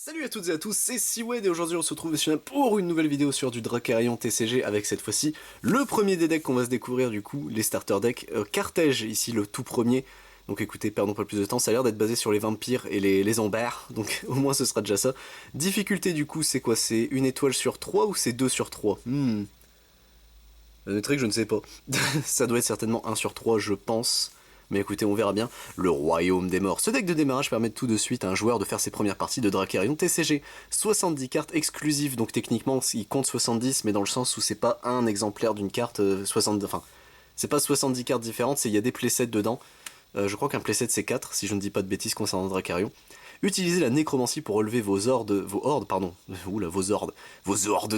Salut à toutes et à tous, c'est Seawed et aujourd'hui on se retrouve pour une nouvelle vidéo sur du Dracarion TCG avec cette fois-ci le premier des decks qu'on va se découvrir du coup, les starter decks Carthage, ici le tout premier. Donc écoutez, perdons pas plus de temps, ça a l'air d'être basé sur les vampires et les ambers, donc au moins ce sera déjà ça. Difficulté du coup c'est quoi? C'est une étoile sur 3 ou c'est 2 sur 3? Le trick je ne sais pas. Ça doit être certainement 1 sur 3 je pense. Mais écoutez, on verra bien. Le Royaume des Morts. Ce deck de démarrage permet tout de suite à un joueur de faire ses premières parties de Dracarion TCG. 70 cartes exclusives, donc techniquement il compte 70, mais dans le sens où c'est pas un exemplaire d'une carte 70. Enfin, c'est pas 70 cartes différentes, c'est il y a des playsets dedans. Je crois qu'un playset c'est 4, si je ne dis pas de bêtises concernant Dracarion. Utilisez la nécromancie pour relever vos hordes, vos hordes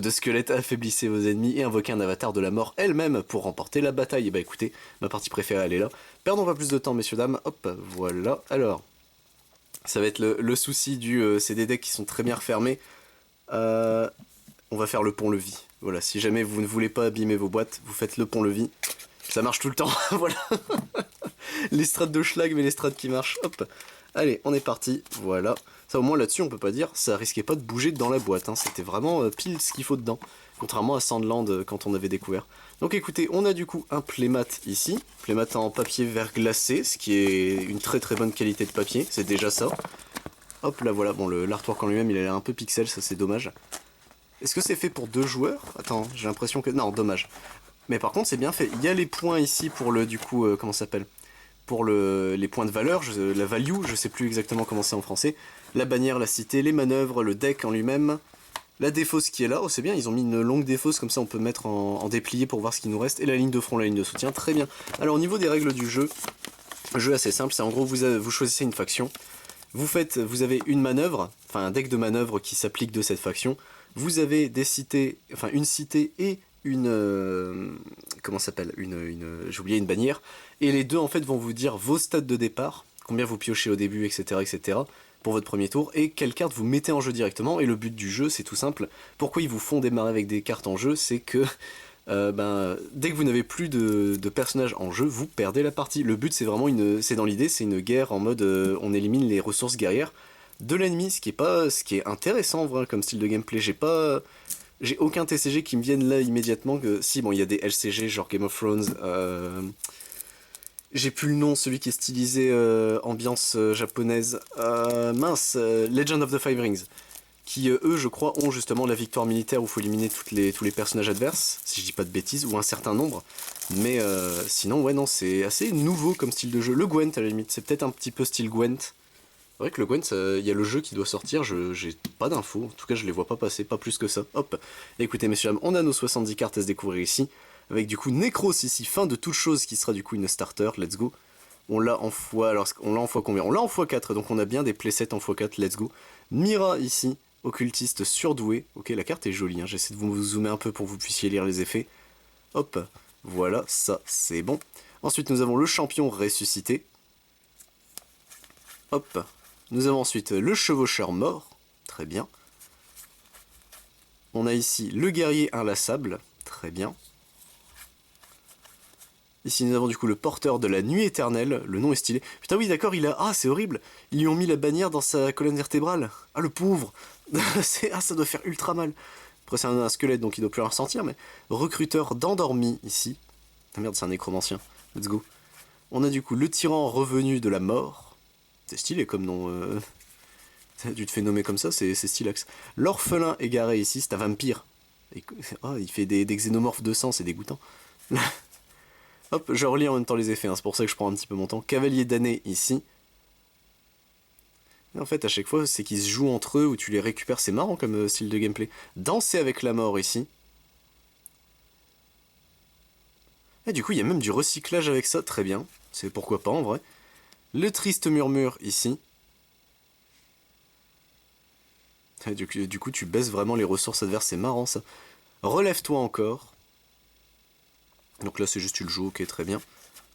de squelettes, affaiblissez vos ennemis et invoquez un avatar de la mort elle-même pour remporter la bataille. Et bah écoutez, ma partie préférée elle est là. Perdons pas plus de temps messieurs dames, hop, voilà. Alors, ça va être le souci c'est des decks qui sont très bien refermés. On va faire le pont-levis. Voilà, si jamais vous ne voulez pas abîmer vos boîtes, vous faites le pont-levis. Ça marche tout le temps, voilà. Les strats de schlag, mais les strats qui marchent, hop. Allez, on est parti, voilà. Ça au moins là-dessus on peut pas dire, ça risquait pas de bouger dans la boîte, hein. C'était vraiment pile ce qu'il faut dedans. Contrairement à Sandland quand on avait découvert. Donc écoutez, on a du coup un playmat ici, playmat en papier verglacé, ce qui est une très très bonne qualité de papier, c'est déjà ça. Hop là voilà, bon l'artwork en lui-même il a l'air un peu pixel, ça c'est dommage. Est-ce que c'est fait pour 2 joueurs? Attends, j'ai l'impression que... Non, dommage. Mais par contre c'est bien fait, il y a les points ici pour le du coup, comment ça s'appelle? Pour les points de valeur, la value, je sais plus exactement comment c'est en français, la bannière, la cité, les manœuvres, le deck en lui-même, la défausse qui est là, oh c'est bien, ils ont mis une longue défausse, comme ça on peut mettre en déplié pour voir ce qui nous reste, et la ligne de front, la ligne de soutien, très bien. Alors au niveau des règles du jeu, jeu assez simple, c'est en gros vous choisissez une faction, vous avez une manœuvre, enfin un deck de manœuvre qui s'applique de cette faction, vous avez des cités, enfin une cité et une comment s'appelle j'ai oublié, une bannière, et les deux en fait vont vous dire vos stats de départ, combien vous piochez au début, etc. pour votre premier tour, et quelle carte vous mettez en jeu directement. Et le but du jeu c'est tout simple, pourquoi ils vous font démarrer avec des cartes en jeu, c'est que dès que vous n'avez plus de personnages en jeu, vous perdez la partie. Le but c'est vraiment c'est dans l'idée, c'est une guerre en mode on élimine les ressources guerrières de l'ennemi, ce qui est intéressant en vrai comme style de gameplay. J'ai aucun TCG qui me vienne là immédiatement. Si, bon, il y a des LCG genre Game of Thrones. J'ai plus le nom, celui qui est stylisé ambiance japonaise. Legend of the Five Rings. Qui, eux, je crois, ont justement la victoire militaire où il faut éliminer tous les personnages adverses, si je dis pas de bêtises, ou un certain nombre. Mais sinon, ouais, non, c'est assez nouveau comme style de jeu. Le Gwent, à la limite, c'est peut-être un petit peu style Gwent. C'est vrai que le Gwent, il y a le jeu qui doit sortir, j'ai pas d'infos, en tout cas je les vois pas passer, pas plus que ça. Hop, écoutez messieurs dames, on a nos 70 cartes à se découvrir ici, avec du coup Necros ici, fin de toute chose qui sera du coup une starter, let's go. On l'a en fois, alors on l'a en fois combien? On l'a en x4, donc on a bien des playsets en x4, let's go. Mira ici, occultiste surdoué, ok la carte est jolie, hein. J'essaie de vous zoomer un peu pour que vous puissiez lire les effets. Hop, voilà, ça c'est bon. Ensuite nous avons le champion ressuscité. Hop, nous avons ensuite le chevaucheur mort, très bien. On a ici le guerrier inlassable, très bien. Ici nous avons du coup le porteur de la nuit éternelle, le nom est stylé. Putain oui d'accord, ah c'est horrible, ils lui ont mis la bannière dans sa colonne vertébrale. Ah le pauvre. Ça doit faire ultra mal. Après c'est un squelette donc il doit plus rien ressentir, mais recruteur d'endormi ici. Ah merde c'est un nécromancien, let's go. On a du coup le tyran revenu de la mort. C'est stylé comme nom. Tu te fais nommer comme ça, c'est stylax. L'orphelin égaré ici, c'est un vampire. Oh, il fait des xénomorphes de sang, c'est dégoûtant. Hop, je relis en même temps les effets, hein, c'est pour ça que je prends un petit peu mon temps. Cavalier damné ici. Et en fait, à chaque fois, c'est qu'ils se jouent entre eux ou tu les récupères, c'est marrant comme style de gameplay. Danser avec la mort ici. Et du coup, il y a même du recyclage avec ça, très bien. C'est pourquoi pas en vrai. Le triste murmure ici. Du coup, tu baisses vraiment les ressources adverses, c'est marrant ça. Relève-toi encore. Donc là, c'est juste tu le joues, ok, très bien.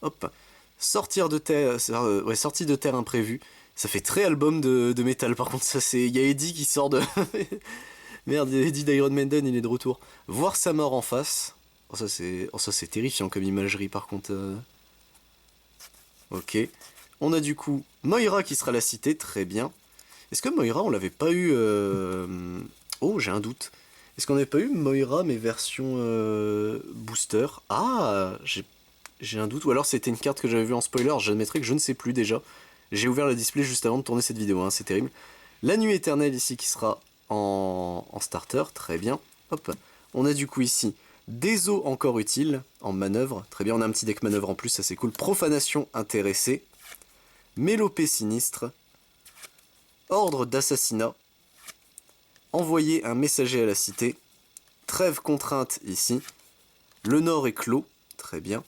Hop. Sortir de terre, ouais, sortie de terre imprévue. Ça fait très album de métal, par contre, ça c'est... Il y a Eddie qui sort de... Merde, Eddie d'Iron Maiden, il est de retour. Voir sa mort en face. Oh, ça c'est terrifiant comme imagerie, par contre. Ok. On a du coup Moira qui sera la cité, très bien. Est-ce que Moira, on l'avait pas eu... Oh, j'ai un doute. Est-ce qu'on n'avait pas eu Moira, mais version booster? Ah, j'ai un doute. Ou alors c'était une carte que j'avais vue en spoiler, j'admettrai que je ne sais plus déjà. J'ai ouvert le display juste avant de tourner cette vidéo, hein, c'est terrible. La nuit éternelle ici qui sera en starter, très bien. Hop, on a du coup ici des os encore utiles en manœuvre, très bien, on a un petit deck manœuvre en plus, ça c'est cool. Profanation intéressée, Mélopée sinistre, ordre d'assassinat, envoyer un messager à la cité, trêve contrainte ici, le nord est clos, très bien.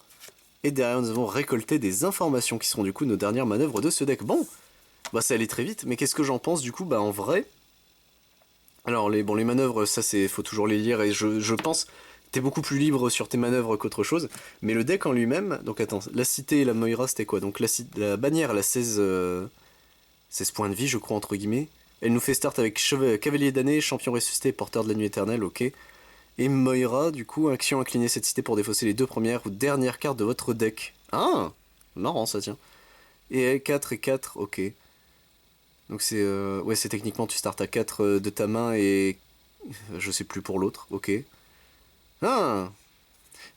Et derrière nous avons récolté des informations qui seront du coup nos dernières manœuvres de ce deck. Bon, bah ça allait très vite, mais qu'est-ce que j'en pense du coup? Bah en vrai... Alors les manœuvres, ça c'est faut toujours les lire et je pense t'es beaucoup plus libre sur tes manœuvres qu'autre chose. Mais le deck en lui-même, donc attends, la cité et la Moira c'était quoi? Donc la bannière elle a 16 points de vie je crois entre guillemets. Elle nous fait start avec Cavalier d'année, Champion ressuscité, Porteur de la nuit éternelle, ok. Et Moira, du coup, action incliner cette cité pour défausser les deux premières ou dernières cartes de votre deck. Ah, marrant ça, tiens. Et 4 et 4, ok. Donc c'est... ouais, c'est techniquement tu startes à 4 de ta main et... Je sais plus pour l'autre, ok. Ah,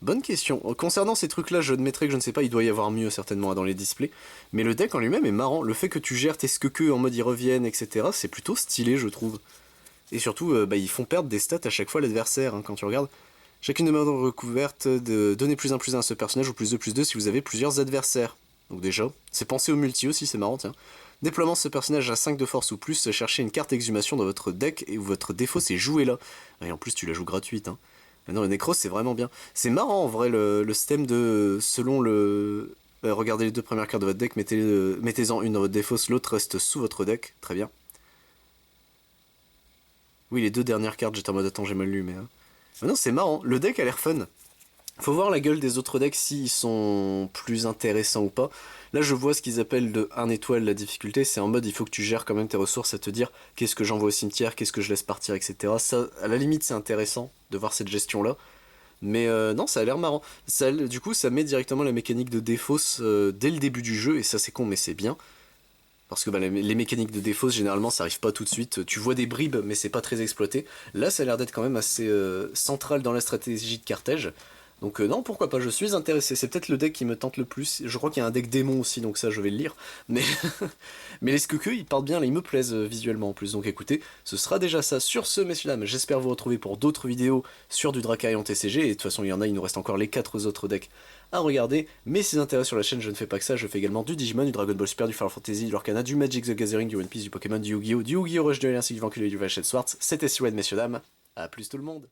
bonne question. Concernant ces trucs-là, je admettrai que je ne sais pas, il doit y avoir mieux certainement dans les displays. Mais le deck en lui-même est marrant. Le fait que tu gères tes que en mode ils reviennent, etc., c'est plutôt stylé, je trouve. Et surtout, bah, ils font perdre des stats à chaque fois à l'adversaire, hein, quand tu regardes. Chacune des manœuvres recouvertes de donner +1/+1 à ce personnage ou +2/+2 si vous avez plusieurs adversaires. Donc déjà, c'est pensé au multi aussi, c'est marrant, tiens. Déploiement de ce personnage à 5 de force ou plus, cherchez une carte exhumation dans votre deck et où votre défaut c'est joué là. Et en plus tu la joues gratuite, hein. Non, le Necros c'est vraiment bien. C'est marrant en vrai le système de... Selon le... regardez les deux premières cartes de votre deck, mettez-en une dans votre défausse, l'autre reste sous votre deck, très bien. Oui, les deux dernières cartes, j'étais en mode attends, j'ai mal lu, mais... Mais non, c'est marrant, le deck a l'air fun. Faut voir la gueule des autres decks s'ils sont plus intéressants ou pas. Là, je vois ce qu'ils appellent de 1 étoile la difficulté. C'est en mode il faut que tu gères quand même tes ressources à te dire qu'est-ce que j'envoie au cimetière, qu'est-ce que je laisse partir, etc. Ça, à la limite, c'est intéressant de voir cette gestion-là. Mais non, ça a l'air marrant. Ça, du coup, ça met directement la mécanique de défausse dès le début du jeu, et ça c'est con, mais c'est bien. Parce que bah, les mécaniques de défausse, généralement, ça arrive pas tout de suite. Tu vois des bribes, mais c'est pas très exploité. Là, ça a l'air d'être quand même assez central dans la stratégie de Carthage. Donc non, pourquoi pas, je suis intéressé. C'est peut-être le deck qui me tente le plus. Je crois qu'il y a un deck démon aussi, donc ça, je vais le lire. Mais, mais les Skeke, ils partent bien, ils me plaisent visuellement en plus. Donc écoutez, ce sera déjà ça. Sur ce, messieurs, dames, j'espère vous retrouver pour d'autres vidéos sur du Dracarion TCG. Et de toute façon, il y en a, il nous reste encore les 4 autres decks à regarder. Mais si vous intéressez sur la chaîne, je ne fais pas que ça. Je fais également du Digimon, du Dragon Ball Super, du Final Fantasy, du Lorcana, du Magic the Gathering, du One Piece, du Pokémon, du Yu-Gi-Oh, Rush de ainsi que du Vanquille et du Vachette Swartz. C'était Siwen, messieurs, dames. A plus tout le monde.